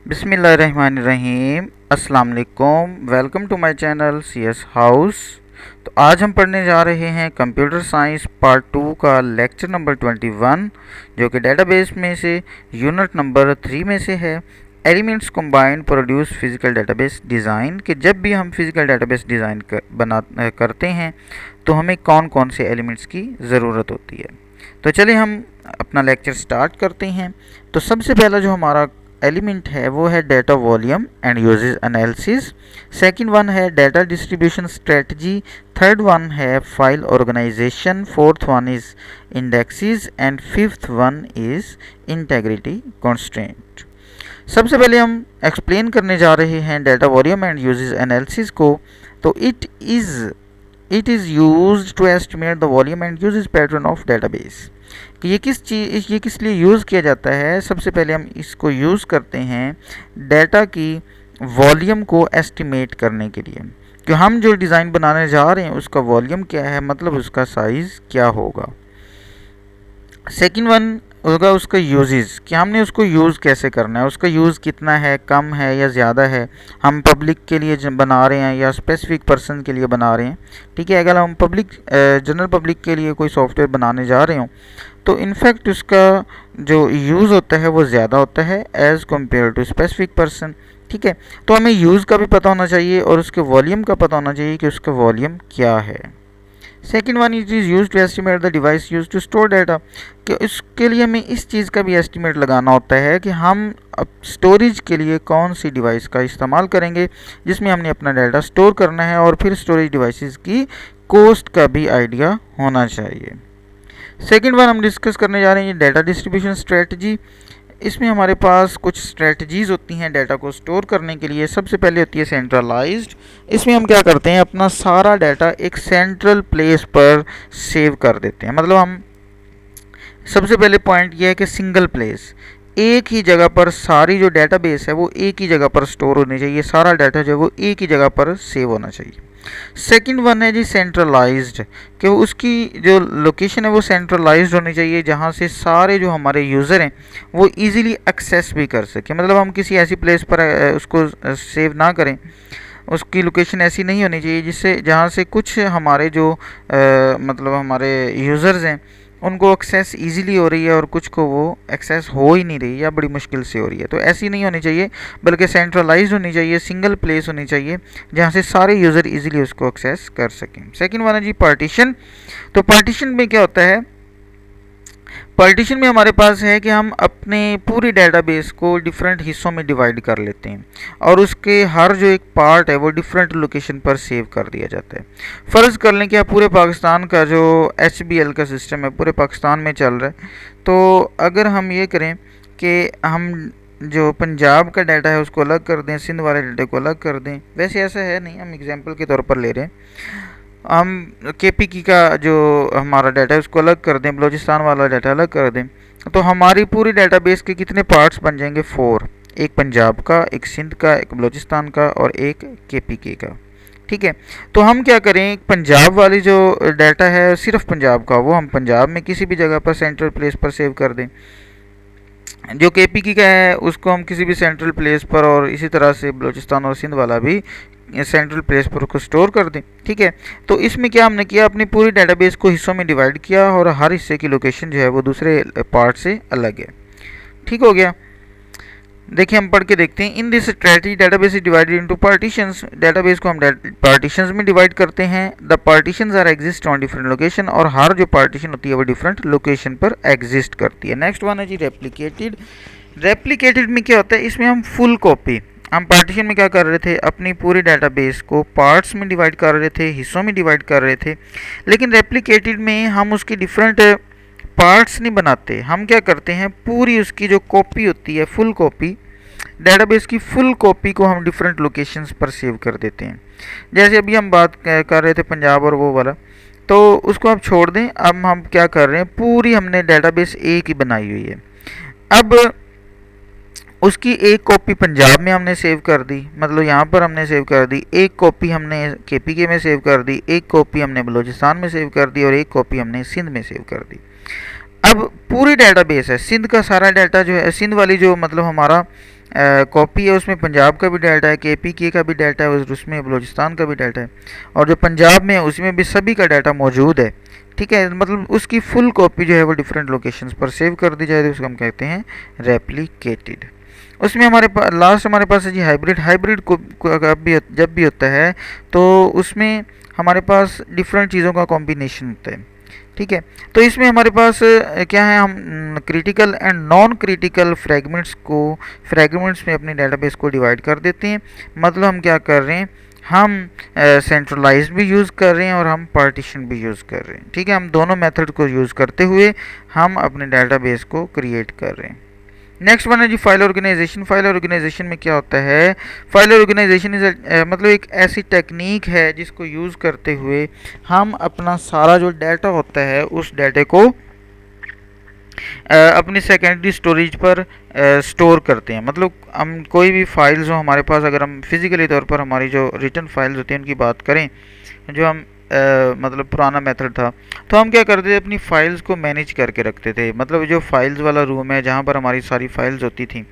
बिस्मिल्लाहिर्रहमानिर्रहीम। अस्सलाम वालेकुम। Welcome to my channel CS House. तो आज हम पढ़ने जा रहे हैं कंप्यूटर साइंस पार्ट 2 का लेक्चर नंबर 21, जो कि डेटाबेस में से यूनिट नंबर 3 में से है। Elements combined produce physical database design. कि जब भी हम फिजिकल डेटाबेस डिज़ाइन करते हैं तो हमें कौन कौन से एलिमेंट्स की ज़रूरत होती है। तो चलिए हम अपना लेक्चर स्टार्ट करते हैं। तो सबसे पहला जो हमारा एलिमेंट है वो है data volume and usage analysis. Second one है data distribution strategy. Third one है file organisation. Fourth one is indexes and fifth one is integrity constraint. सबसे पहले हम एक्सप्लेन करने जा रहे हैं data volume and usage analysis को। तो it is used to estimate the volume and usage pattern of database. कि ये किस लिए यूज़ किया जाता है। सबसे पहले हम इसको यूज़ करते हैं डाटा की वॉल्यूम को एस्टिमेट करने के लिए, कि हम जो डिज़ाइन बनाने जा रहे हैं उसका वॉल्यूम क्या है, मतलब उसका साइज़ क्या होगा। सेकंड वन होगा उसका यूजेस, कि हमने उसको यूज़ कैसे करना है, उसका यूज़ कितना है, कम है या ज़्यादा है, हम पब्लिक के लिए बना रहे हैं या स्पेसिफिक पर्सन के लिए बना रहे हैं। ठीक है, अगर हम जनरल पब्लिक के लिए कोई सॉफ्टवेयर बनाने जा रहे हों तो इनफैक्ट उसका जो यूज़ होता है वो ज़्यादा होता है as compare to specific person. ठीक है, तो हमें यूज़ का भी पता होना चाहिए और उसके वॉल्यूम का पता होना चाहिए कि उसका वॉल्यूम क्या है। Second one is use to estimate the device use to store data, कि इसके लिए हमें इस चीज़ का भी एस्टिमेट लगाना होता है कि हम अब स्टोरेज के लिए कौन सी डिवाइस का इस्तेमाल करेंगे जिसमें हमने अपना डाटा स्टोर करना है, और फिर स्टोरेज डिवाइसेस की कॉस्ट का भी आइडिया होना चाहिए। सेकेंड वन हम डिस्कस करने जा रहे हैं डाटा डिस्ट्रीब्यूशन स्ट्रेटजी। इसमें हमारे पास कुछ स्ट्रेटजीज़ होती हैं डाटा को स्टोर करने के लिए। सबसे पहले होती है सेंट्रलाइज्ड। इसमें हम क्या करते हैं, अपना सारा डाटा एक सेंट्रल प्लेस पर सेव कर देते हैं। मतलब हम सबसे पहले पॉइंट ये है कि सिंगल प्लेस, एक ही जगह पर सारी जो डेटाबेस है वो एक ही जगह पर स्टोर होनी चाहिए, सारा डाटा जो है वो एक ही जगह पर सेव होना चाहिए। सेकंड वन है जी सेंट्रलाइज्ड, कि उसकी जो लोकेशन है वो सेंट्रलाइज्ड होनी चाहिए, जहाँ से सारे जो हमारे यूज़र हैं वो इजीली एक्सेस भी कर सकें। मतलब हम किसी ऐसी प्लेस पर उसको सेव ना करें, उसकी लोकेशन ऐसी नहीं होनी चाहिए जिससे जहाँ से कुछ हमारे जो मतलब हमारे यूज़र्स हैं उनको एक्सेस इजीली हो रही है और कुछ को वो एक्सेस हो ही नहीं रही या बड़ी मुश्किल से हो रही है। तो ऐसी नहीं होनी चाहिए, बल्कि सेंट्रलाइज होनी चाहिए, सिंगल प्लेस होनी चाहिए जहाँ से सारे यूज़र इजीली उसको एक्सेस कर सकें। सेकंड वन है जी पार्टीशन। तो पार्टीशन में क्या होता है, पार्टीशन में हमारे पास है कि हम अपने पूरी डेटाबेस को डिफरेंट हिस्सों में डिवाइड कर लेते हैं और उसके हर जो एक पार्ट है वो डिफरेंट लोकेशन पर सेव कर दिया जाता है। फ़र्ज़ कर लें कि आप पूरे पाकिस्तान का जो HBL का सिस्टम है पूरे पाकिस्तान में चल रहा है, तो अगर हम ये करें कि हम जो पंजाब का डाटा है उसको अलग कर दें, सिंध वाले डाटे को अलग कर दें, वैसे ऐसा है नहीं, हम एग्जांपल के तौर पर ले रहे हैं। हम KPK का जो हमारा डाटा है उसको अलग कर दें, बलूचिस्तान वाला डाटा अलग कर दें, तो हमारी पूरी डेटाबेस के कितने पार्ट्स बन जाएंगे, 4। एक पंजाब का, एक सिंध का, एक बलूचिस्तान का और एक KPK का। ठीक है, तो हम क्या करें, पंजाब वाली जो डाटा है सिर्फ पंजाब का, वो हम पंजाब में किसी भी जगह पर सेंट्रल प्लेस पर सेव कर दें। जो KPK का है उसको हम किसी भी सेंट्रल प्लेस पर, और इसी तरह से बलूचिस्तान और सिंध वाला भी सेंट्रल प्लेस पर उसको स्टोर कर दें। ठीक है, तो इसमें क्या हमने किया, अपनी पूरी डेटाबेस को हिस्सों में डिवाइड किया और हर हिस्से की लोकेशन जो है वो दूसरे पार्ट से अलग है। ठीक हो गया। देखिए हम पढ़ के देखते हैं। In this strategy database is divided into partitions. Database को हम पार्टीशंस में डिवाइड करते हैं। The partitions are exist on different location, और हर जो पार्टीशन होती है वो डिफरेंट लोकेशन पर एग्जिस्ट करती है। नेक्स्ट वन है जी रेप्लिकेटेड। रेप्लिकेटेड में क्या होता है, इसमें हम फुल कॉपी, हम पार्टीशन में क्या कर रहे थे, अपनी पूरी डेटाबेस को पार्ट्स में डिवाइड कर रहे थे, हिस्सों में डिवाइड कर रहे थे। लेकिन रेप्लिकेटेड में हम उसकी डिफरेंट पार्ट्स नहीं बनाते, हम क्या करते हैं, पूरी उसकी जो कॉपी होती है, फुल कॉपी, डेटाबेस की फुल कॉपी को हम डिफरेंट लोकेशंस पर सेव कर देते हैं। जैसे अभी हम बात कर रहे थे पंजाब और वो वाला, तो उसको आप छोड़ दें। अब हम क्या कर रहे हैं, पूरी हमने डेटाबेस एक ही बनाई हुई है। अब उसकी एक कॉपी पंजाब में हमने सेव कर दी, मतलब यहाँ पर हमने सेव कर दी, एक कॉपी हमने KPK में सेव कर दी, एक कॉपी हमने बलूचिस्तान में सेव कर दी और एक कॉपी हमने सिंध में सेव कर दी। अब पूरी डेटाबेस है, सिंध का सारा डाटा जो है, सिंध वाली जो मतलब हमारा कॉपी है उसमें पंजाब का भी डाटा है, KPK का भी डाटा है, उसमें बलूचिस्तान का भी डाटा है, और जो पंजाब में है उसमें भी सभी का डाटा मौजूद है। ठीक है, मतलब उसकी फुल कॉपी जो है वो डिफरेंट लोकेशंस पर सेव कर दी जाए तो उसको हम कहते हैं रेप्लिकेटेड। उसमें हमारे पास लास्ट हमारे पास है जी हाइब्रिड। हाइब्रिड को जब भी होता है तो उसमें हमारे पास डिफरेंट चीज़ों का कॉम्बिनेशन होता है। ठीक है, तो इसमें हमारे पास क्या है, हम critical and non critical fragments में अपने डेटाबेस को डिवाइड कर देते हैं। मतलब हम क्या कर रहे हैं, हम सेंट्रलाइज भी यूज़ कर रहे हैं और हम पार्टीशन भी यूज़ कर रहे हैं। ठीक है, हम दोनों मेथड को यूज़ करते हुए हम अपने डेटाबेस को क्रिएट कर रहे हैं। नेक्स्ट वन है जी फाइल ऑर्गेनाइजेशन। फाइल ऑर्गेनाइजेशन में क्या होता है, फाइल ऑर्गेनाइजेशन इज मतलब एक ऐसी टेक्निक है जिसको यूज़ करते हुए हम अपना सारा जो डाटा होता है उस डाटे को अपनी सेकेंडरी स्टोरेज पर स्टोर करते हैं। मतलब हम कोई भी फाइल्स हो हमारे पास, अगर हम फिज़िकली तौर पर हमारी जो रिटन फाइल्स होती हैं उनकी बात करें, जो हम मतलब पुराना मेथड था, तो हम क्या करते थे, अपनी फ़ाइल्स को मैनेज करके रखते थे। मतलब जो फाइल्स वाला रूम है जहाँ पर हमारी सारी फाइल्स होती थी,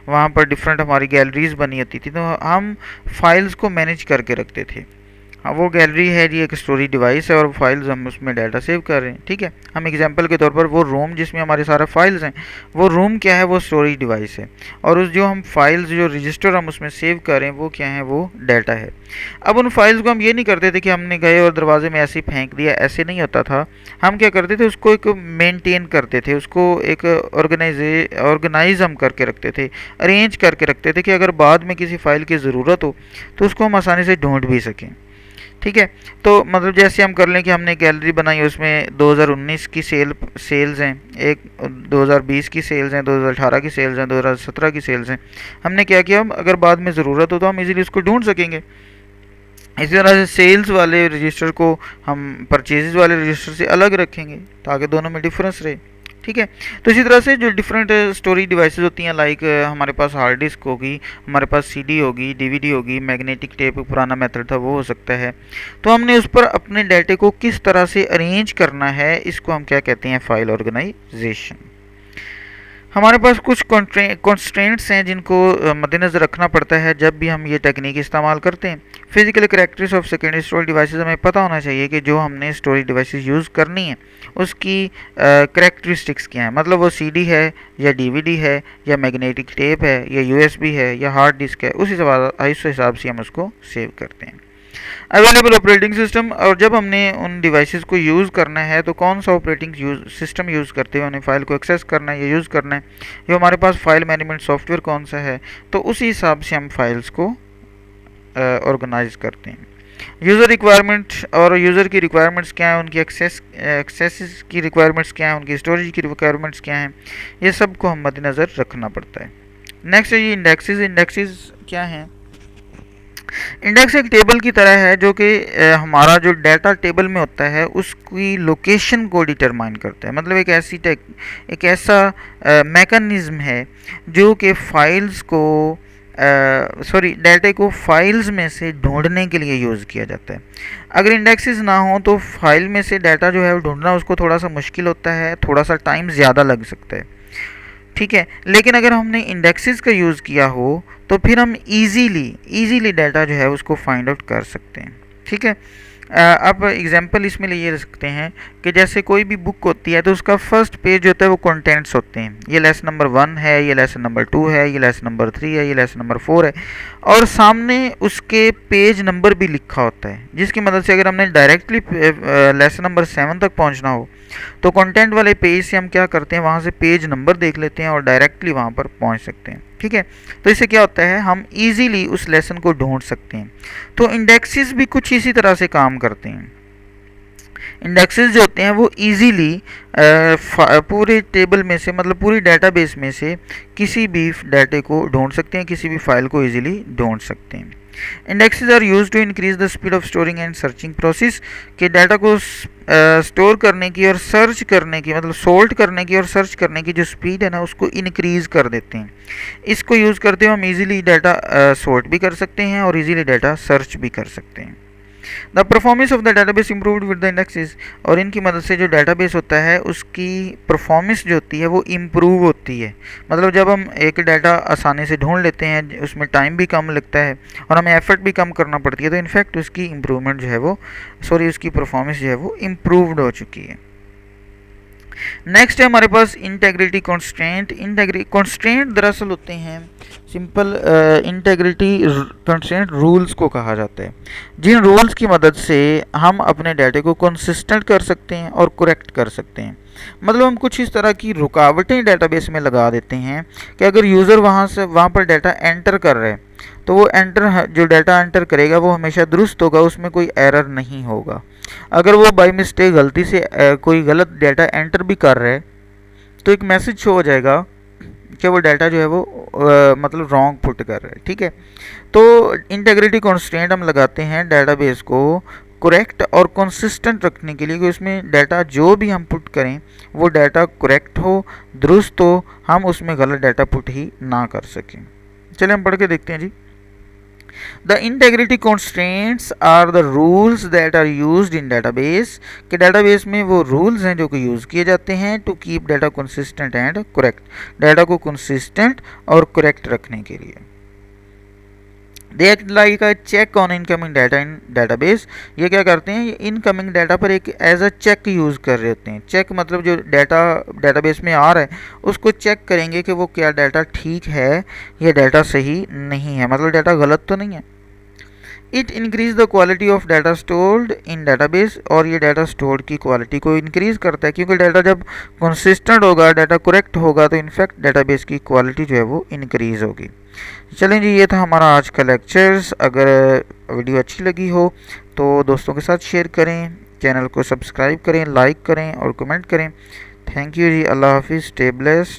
वहाँ पर डिफरेंट हमारी गैलरीज बनी होती थी, तो हम फाइल्स को मैनेज करके रखते थे। हाँ, वो गैलरी है जी एक स्टोरेज डिवाइस है और फाइल्स हम उसमें डाटा सेव कर रहे हैं। ठीक है, हम एग्जांपल के तौर पर वो रूम जिसमें हमारे सारे फाइल्स हैं, वो रूम क्या है, वो स्टोरेज डिवाइस है, और उस जो हम फाइल्स जो रजिस्टर हम उसमें सेव कर रहे हैं वो क्या है, वो डाटा है। अब उन फाइल्स को हम ये नहीं करते थे कि हमने गए और दरवाजे में ऐसे ही फेंक दिया, ऐसे नहीं होता था। हम क्या करते थे, उसको एक मेनटेन करते थे, उसको एक ऑर्गेनाइज हम करके रखते थे, अरेंज करके रखते थे कि अगर बाद में किसी फाइल की ज़रूरत हो तो उसको हम आसानी से ढूंढ भी सकें। ठीक है, तो मतलब जैसे हम कर लें कि हमने गैलरी बनाई, उसमें 2019 की सेल्स हैं, एक 2020 की सेल्स हैं, 2018 की सेल्स हैं, 2017 की सेल्स हैं। हमने क्या किया, अगर बाद में ज़रूरत हो तो हम इजीली उसको ढूंढ सकेंगे। इसी तरह से सेल्स वाले रजिस्टर को हम परचेजेस वाले रजिस्टर से अलग रखेंगे ताकि दोनों में डिफरेंस रहे। ठीक है, तो इसी तरह से जो डिफरेंट स्टोरेज डिवाइसेस होती हैं, लाइक हमारे पास हार्ड डिस्क होगी, हमारे पास सीडी होगी, डीवीडी होगी, मैग्नेटिक टेप पुराना मेथड था वो हो सकता है। तो हमने उस पर अपने डाटे को किस तरह से अरेंज करना है, इसको हम क्या कहते हैं, फाइल ऑर्गेनाइजेशन। हमारे पास कुछ कॉन्स्ट्रेंट्स हैं जिनको मद्देनज़र रखना पड़ता है जब भी हम ये टेक्निक इस्तेमाल करते हैं। Physical characteristics of secondary storage devices, हमें पता होना चाहिए कि जो हमने स्टोरेज डिवाइसेस यूज़ करनी है उसकी करैक्टरिस्टिक्स क्या है। मतलब वो सीडी है या डीवीडी है या मैग्नेटिक टेप है या यूएसबी है या हार्ड डिस्क है, उस हिसाब से हम उसको सेव करते हैं। अवेलेबल ऑपरेटिंग सिस्टम, और जब हमने उन डिवाइसेस को यूज़ करना है तो कौन सा ऑपरेटिंग सिस्टम यूज़ करते हुए उन्हें फ़ाइल को एक्सेस करना है या यूज़ करना है, जो हमारे पास फाइल मैनेजमेंट सॉफ्टवेयर कौन सा है, तो उसी हिसाब से हम फाइल्स को ऑर्गेनाइज करते हैं। यूज़र रिक्वायरमेंट, और यूज़र की रिक्वायरमेंट्स क्या है, उनकी एक्सेस की रिक्वायरमेंट्स क्या है, उनकी स्टोरेज की रिक्वायरमेंट्स क्या हैं, ये सब को हम मद्देनज़र रखना पड़ता है। नेक्स्ट है ये इंडेक्सेस। इंडेक्सेस क्या हैं, इंडेक्स एक टेबल की तरह है जो कि हमारा जो डाटा टेबल में होता है उसकी लोकेशन को डिटरमाइन करता है। मतलब एक ऐसा मैकेनिज्म है जो कि फाइल्स को डाटा को फाइल्स में से ढूंढने के लिए यूज़ किया जाता है। अगर इंडेक्सेस ना हो तो फाइल में से डाटा जो है वो ढूंढना उसको थोड़ा सा मुश्किल होता है, थोड़ा सा टाइम ज़्यादा लग सकता है। ठीक है, लेकिन अगर हमने इंडेक्सेस का यूज़ किया हो तो फिर हम इजीली डाटा जो है उसको फाइंड आउट कर सकते हैं। ठीक है, अब एग्जांपल इसमें लिए सकते हैं कि जैसे कोई भी बुक होती है तो उसका फर्स्ट पेज होता है वो कंटेंट्स होते हैं, ये लेसन नंबर 1 है, ये लेसन नंबर 2 है, ये लेसन नंबर 3 है, ये लेसन नंबर 4 है, और सामने उसके पेज नंबर भी लिखा होता है, जिसकी मदद से अगर हमने डायरेक्टली लेसन नंबर 7 तक पहुंचना हो तो कंटेंट वाले पेज से हम क्या करते हैं, वहाँ से पेज नंबर देख लेते हैं और डायरेक्टली वहाँ पर पहुँच सकते हैं। ठीक है, तो इससे क्या होता है, हम इजीली उस लेसन को ढूंढ सकते हैं। तो इंडेक्सेस भी कुछ इसी तरह से काम करते हैं। इंडेक्सेस जो होते हैं वो इजीली पूरे टेबल में से, मतलब पूरी डेटाबेस में से किसी भी डाटे को ढूंढ सकते हैं, किसी भी फाइल को इजीली ढूंढ सकते हैं। Indexes are used to increase the speed of storing and searching process, के डाटा को स्टोर करने की और सर्च करने की, मतलब सोल्ट करने की और सर्च करने की जो स्पीड है ना उसको इनक्रीज़ कर देते हैं। इसको यूज़ करते हुए हम इजीली डाटा सोर्ट भी कर सकते हैं और इजीली डाटा सर्च भी कर सकते हैं। The performance of the database improved with the indexes, और इनकी मदद से जो डाटाबेस होता है उसकी परफॉर्मेंस जो होती है वो इम्प्रूव होती है। मतलब जब हम एक डाटा आसानी से ढूंढ लेते हैं, उसमें टाइम भी कम लगता है और हमें एफर्ट भी कम करना पड़ती है, तो इनफैक्ट उसकी इम्प्रूवमेंट जो है वो उसकी परफॉर्मेंस जो है वो इम्प्रूव्ड हो चुकी है। नेक्स्ट है हमारे पास इंटेग्रिटी कॉन्स्ट्रेंट। इंटेग्रिटी कॉन्स्ट्रेंट दरअसल होते हैं सिंपल इंटेग्रिटी कॉन्स्ट्रेंट रूल्स को कहा जाता है, जिन रूल्स की मदद से हम अपने डाटे को कंसिस्टेंट कर सकते हैं और करेक्ट कर सकते हैं। मतलब हम कुछ इस तरह की रुकावटें डाटाबेस में लगा देते हैं कि अगर यूज़र वहाँ पर डाटा एंटर कर रहे हैं तो वो जो डाटा एंटर करेगा वो हमेशा दुरुस्त होगा, उसमें कोई एरर नहीं होगा। अगर वो बाई मिस्टेक गलती से कोई गलत डाटा एंटर भी कर रहे हैं तो एक मैसेज शो हो जाएगा कि वो डाटा जो है वो मतलब रॉन्ग पुट कर रहा है। ठीक है, तो इंटेग्रिटी कॉन्स्ट्रेंट हम लगाते हैं डाटाबेस को करेक्ट और कंसिस्टेंट रखने के लिए कि उसमें डाटा जो भी हम पुट करें वो डाटा करेक्ट हो, दुरुस्त हो, हम उसमें गलत डाटा पुट ही ना कर सकें। चलिए हम पढ़ के देखते हैं जी। The integrity constraints are the rules that are used in database, कि database में वो rules हैं जो कि यूज़ किए जाते हैं to keep data consistent and correct, data को consistent और correct रखने के लिए। They act like a check on incoming data in database, ये क्या करते हैं, ये इनकमिंग डाटा पर एक एज अ चेक यूज़ कर रहे होते हैं। चेक मतलब जो डाटा डाटाबेस में आ रहा है उसको चेक करेंगे कि वो क्या डाटा ठीक है या डाटा सही नहीं है, मतलब डाटा गलत तो नहीं है। It increase the quality of data stored in database, और ये डाटा स्टोर्ड की क्वालिटी को इंक्रीज करता है, क्योंकि डाटा जब कंसिस्टेंट होगा, डाटा करेक्ट होगा, तो इनफैक्ट डाटाबेस की क्वालिटी जो है वो इंक्रीज होगी। चलें जी, ये था हमारा आज का लेक्चर्स। अगर वीडियो अच्छी लगी हो तो दोस्तों के साथ शेयर करें, चैनल को सब्सक्राइब करें, लाइक करें और कमेंट करें। थैंक यू जी, अल्लाह हाफिज़, स्टे ब्लेस्ड।